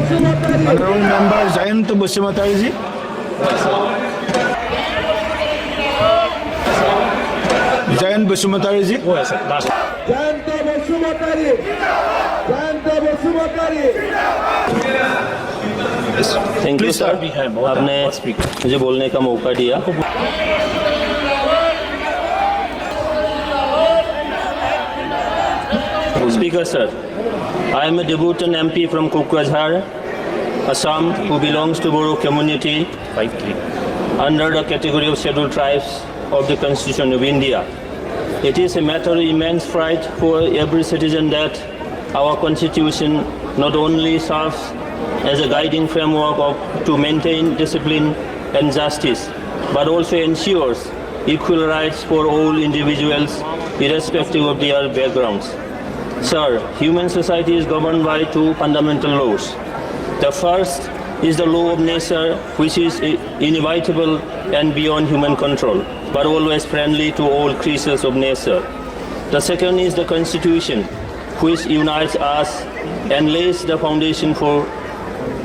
Honorable Member Jayanta Basumatary ji. Jayanta Basumatary ji. Jayanta Basumatary. Jayanta Basumatary. Thank you sir, आपने मुझे बोलने का मौका दिया। Speaker sir, I am a debutant MP from Kokrajhar, Assam, who belongs to Bodo community under the category of scheduled tribes of the Constitution of India. It is a matter of immense pride for every citizen that our Constitution not only serves as a guiding framework to maintain discipline and justice, but also ensures equal rights for all individuals, irrespective of their backgrounds. Sir, human society is governed by two fundamental laws. The first is the law of nature, which is inevitable and beyond human control, but always friendly to all creatures of nature. The second is the Constitution, which unites us and lays the foundation for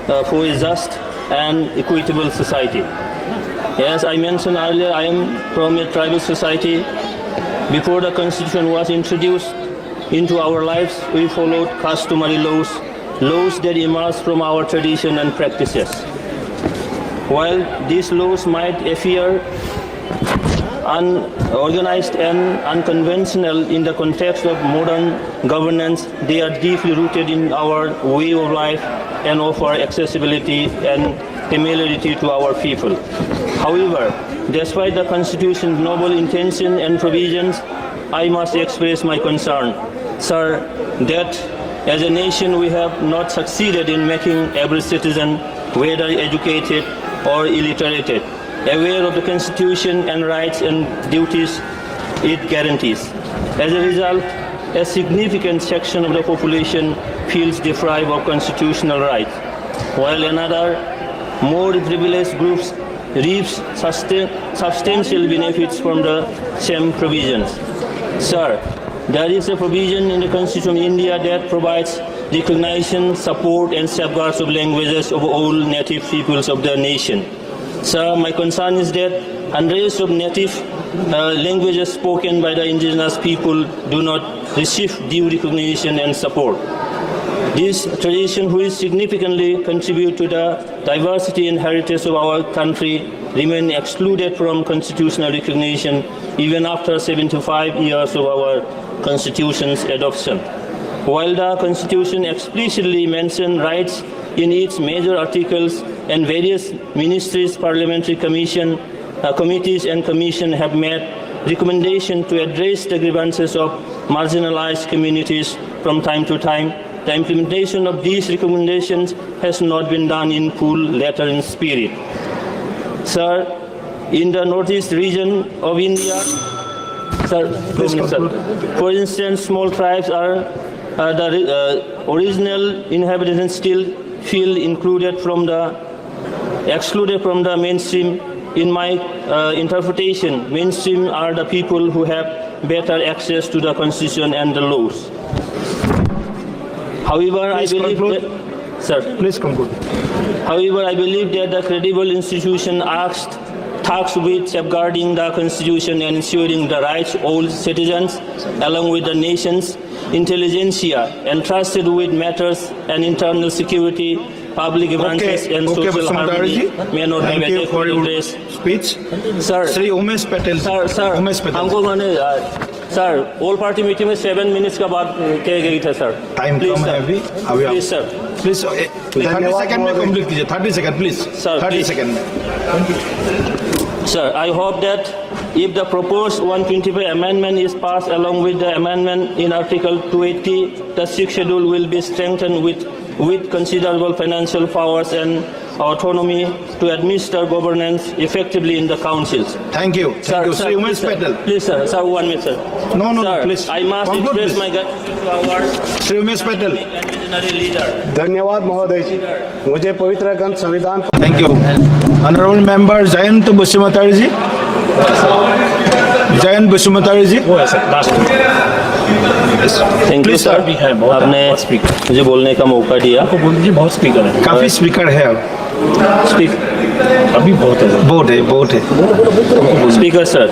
a just and equitable society. As I mentioned earlier, I am from a tribal society. Before the Constitution was introduced into our lives, we followed customary laws that emerged from our tradition and practices. While these laws might appear unorganized and unconventional in the context of modern governance, they are deeply rooted in our way of life and offer accessibility and familiarity to our people. However, despite the Constitution's noble intention and provisions, I must express my concern, sir, that as a nation we have not succeeded in making every citizen, whether educated or illiterate, aware of the Constitution and rights and duties it guarantees. As a result, a significant section of the population feels deprived of constitutional rights, while another, more privileged groups reaps substantial benefits from the same provisions. Sir, there is a provision in the Constitution of India that provides recognition, support, and safeguards of languages of all native peoples of the nation. Sir, my concern is that hundreds of native languages spoken by the indigenous people do not receive due recognition and support. This tradition, which significantly contribute to the diversity and heritage of our country, remain excluded from constitutional recognition even after 75 years of our Constitution's adoption. While the Constitution explicitly mentions rights in its major articles, and various ministries, parliamentary committees and commission have made recommendations to address the grievances of marginalized communities from time to time, the implementation of these recommendations has not been done in full letter and spirit. Sir, in the northeast region of India, for instance, small tribes are the original inhabitants still feel excluded from the mainstream. In my interpretation, mainstream are the people who have better access to the Constitution and the laws. However, I believe that the credible institution tasked with safeguarding the Constitution and ensuring the rights of all citizens, along with the nation's intelligentsia, entrusted with matters and internal security, public grievances and social harmony, may not be better for your speech. Sir, Sri Umesh Patel. Sir, Umesh Patel. हमको मैंने sir all party meeting में 7 minutes का बात कह गई था sir. Time कम है अभी. Please sir. Please 30 second में complete कीजिए. 30 second please. Sir, 30 please. second. Sir, I hope that if the proposed 125 amendment is passed along with the amendment in Article 280, the sixth schedule will be strengthened with considerable financial powers and autonomy to administer governance effectively in the councils. Thank you. Thank you. Sri Umesh Patel. Please, sir. Sir, 1 minute, sir. No, sir, please. I must express my gratitude to our Sri Umesh Patel. leader. धन्यवाद महोदय जी, मुझे पवित्र ग्रंथ संविधान. Thank you. Honorable Member Jayanta Basumatary ji. Jayanta Basumatary ji. Thank you Please, sir, sir. आपने मुझे बोलने का मौका दिया। आपको बोल दीजिए, बहुत स्पीकर है, काफी स्पीकर है अब। अभी बहुत है। Speaker sir,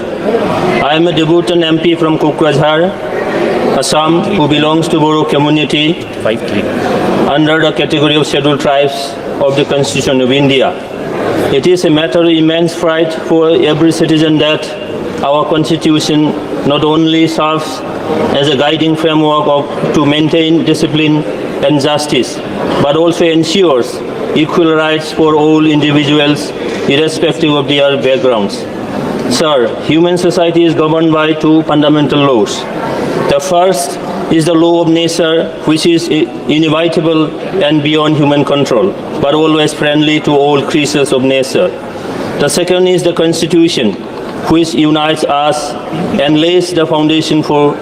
I am a debutant MP from Kokrajhar, Assam, who belongs to Bodo community under the category of scheduled tribes of the Constitution of India. It is a matter of immense pride for every citizen that our Constitution not only serves as a guiding framework to maintain discipline and justice, but also ensures equal rights for all individuals, irrespective of their backgrounds. Sir, human society is governed by two fundamental laws. The first is the law of nature, which is inevitable and beyond human control, but always friendly to all creatures of nature. The second is the Constitution, which unites us and lays the foundation for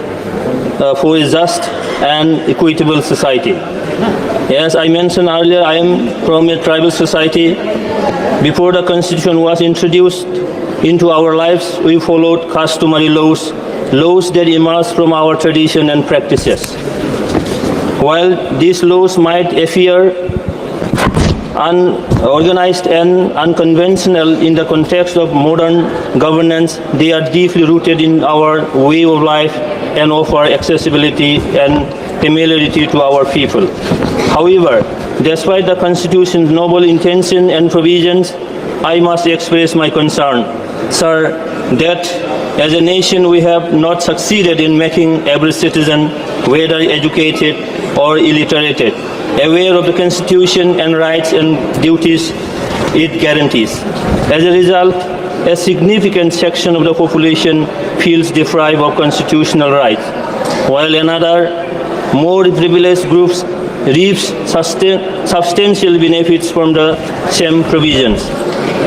a just and equitable society. As I mentioned earlier, I am from a tribal society. Before the Constitution was introduced into our lives, we followed customary laws that emerged from our tradition and practices. While these laws might appear unorganized and unconventional in the context of modern governance, they are deeply rooted in our way of life and offer accessibility and familiarity to our people. However, despite the Constitution's noble intention and provisions, I must express my concern, sir, that as a nation we have not succeeded in making every citizen, whether educated or illiterate, aware of the Constitution and rights and duties it guarantees. As a result, a significant section of the population feels deprived of constitutional rights, while another, more privileged groups reaps substantial benefits from the same provisions.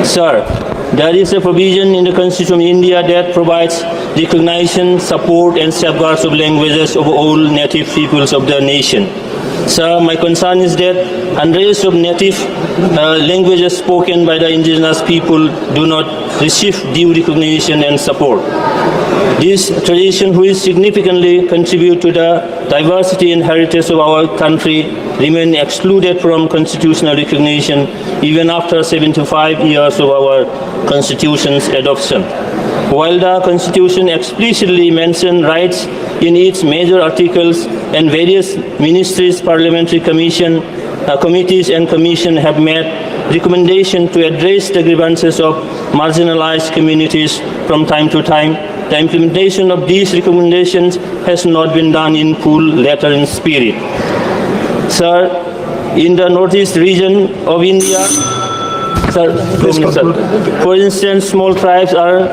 Sir, there is a provision in the Constitution of India that provides recognition, support and safeguards of languages of all native peoples of the nation. Sir, my concern is that hundreds of native languages spoken by the indigenous people do not receive due recognition and support. This tradition, which significantly contribute to the diversity and heritage of our country, remain excluded from constitutional recognition even after 75 years of our Constitution's adoption. While the Constitution explicitly mentions rights in its major articles, and various ministries, parliamentary committees and commission have made recommendations to address the grievances of marginalized communities from time to time, the implementation of these recommendations has not been done in full letter and spirit. Sir, in the northeast region of India, for instance, small tribes are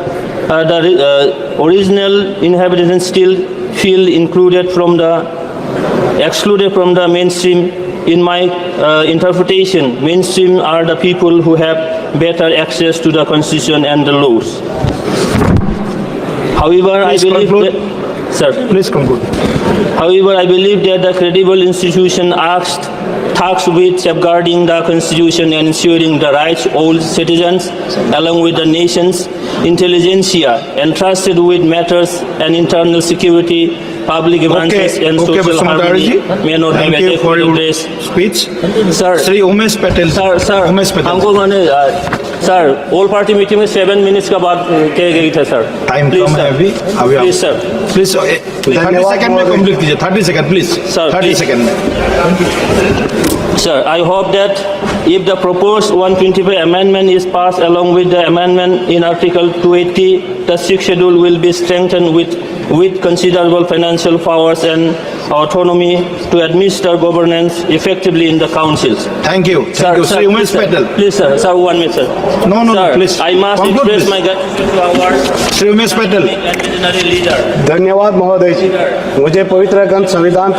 the original inhabitants still feel excluded from the mainstream. In my interpretation, mainstream are the people who have better access to the Constitution and the laws. However, I believe that the credible institution tasked with safeguarding the Constitution and ensuring the rights of all citizens, along with the nation's intelligentsia, entrusted with matters and internal security, public grievances and social harmony, may not have adequate address. Speech. Sir, Shri Umesh Patel. Sir, Umesh Patel. हमको माने sir all party meeting में 7 minutes का बात कह गई था sir. Time कम है अभी प्लीज सर. प्लीज 30 सेकंड में कंप्लीट कीजिए. 30 second please. Sir, 30 please. Second में. Sir, I hope that if the proposed 125 amendment is passed along with the amendment in Article 280, the sixth schedule will be strengthened with considerable financial powers and autonomy to administer governance effectively in the councils. Thank you. Thank you. Shri Umesh Patel. Please, sir. Sir, 1 minute, sir. No, Sir, please. I must Conclude, express please. my gratitude to our Shri Umesh Patel. and visionary leader. धन्यवाद महोदय जी, मुझे पवित्र ग्रंथ संविधान